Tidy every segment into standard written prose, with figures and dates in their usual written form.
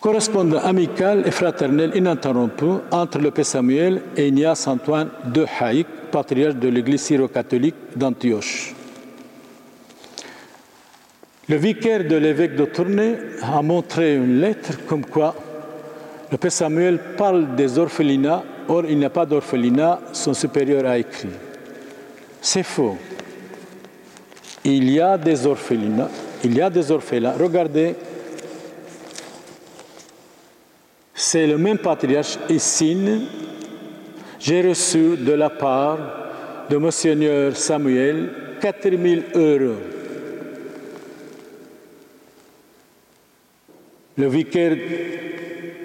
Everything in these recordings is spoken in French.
Correspondance amicale et fraternelle ininterrompue entre le Père Samuel et Ignace Antoine de Haïk, patriarche de l'Église syro-catholique d'Antioche. Le vicaire de l'évêque de Tournai a montré une lettre comme quoi le Père Samuel parle des orphelinats, or il n'y a pas d'orphelinat, son supérieur a écrit. C'est faux. Il y a des orphelinats, Regardez, c'est le même patriarche et signe. J'ai reçu de la part de Monseigneur Samuel 4 000 €. Le vicaire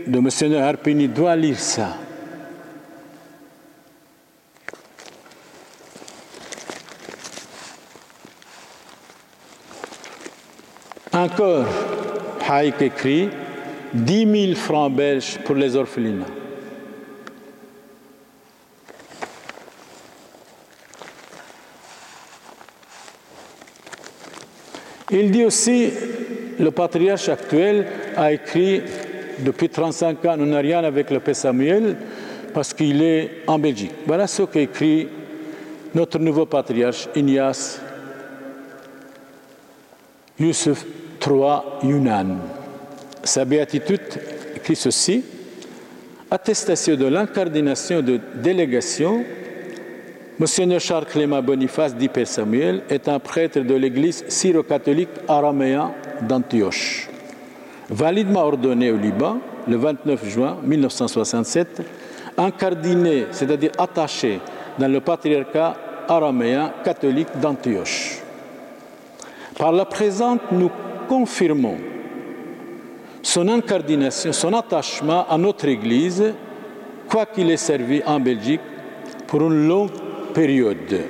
de Monseigneur Harpini doit lire ça. Encore, Haïk écrit 10 000 francs belges pour les orphelinats. Il dit aussi, le patriarche actuel a écrit, depuis 35 ans, nous n'avons rien avec le Père Samuel, parce qu'il est en Belgique. Voilà ce qu'écrit notre nouveau patriarche, Ignace Youssef III Younan. Sa béatitude écrit ceci: attestation de l'incarnation de délégation, Monseigneur Charles Clément Boniface, dit Père Samuel, est un prêtre de l'église syro-catholique araméen d'Antioche. Validement ordonné au Liban le 29 juin 1967, incardiné, c'est-à-dire attaché dans le patriarcat araméen catholique d'Antioche. Par la présente, nous confirmons son incardination, son attachement à notre Église, quoiqu'il ait servi en Belgique pour une longue période.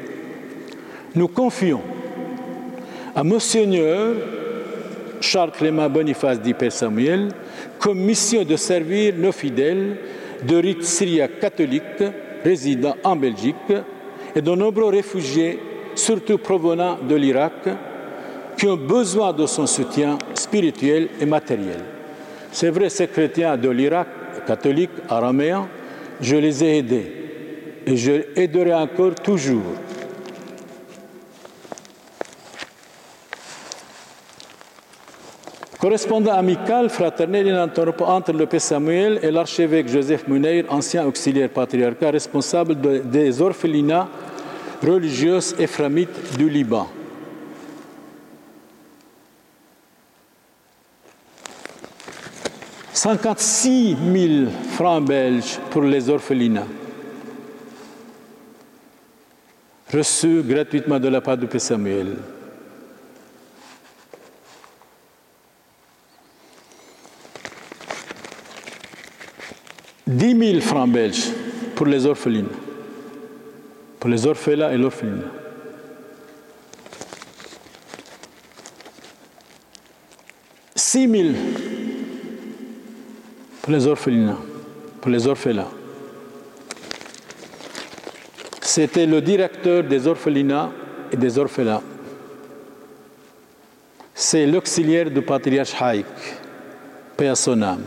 Nous confions à Monseigneur Charles Clément Boniface, dit Père Samuel, comme mission de servir nos fidèles de rite syriaque catholique résidant en Belgique et de nombreux réfugiés, surtout provenant de l'Irak, qui ont besoin de son soutien spirituel et matériel. C'est vrai, ces chrétiens de l'Irak, catholiques, araméens, je les ai aidés et je les aiderai encore toujours. Correspondant amical, fraternel et ininterrompu entre le Père Samuel et l'archevêque Joseph Muneir, ancien auxiliaire patriarcal responsable des orphelinats religieux éphramites du Liban. « 56 000 francs belges pour les orphelinats, reçus gratuitement de la part du Père Samuel. « 10 000 francs belges pour les orphelines, pour les orphelins et l'orphelinat. » 6 000 pour les orphelinats, pour les orphelins. C'était le directeur des orphelinats et des orphelins. C'est l'auxiliaire du patriarche Haïk, paix à son âme.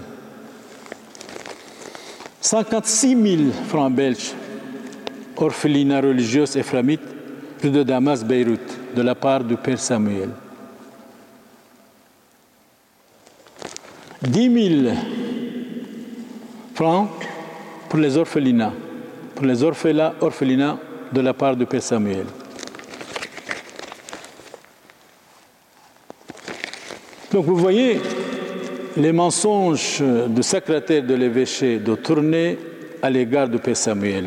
56 000 francs belges, orphelinat religieux éphramites, rue de Damas, Beyrouth, de la part du Père Samuel. 10 000 francs pour les orphelinats, pour les orphelinats de la part du Père Samuel. Donc vous voyez les mensonges du secrétaire de l'évêché de Tournai à l'égard du Père Samuel.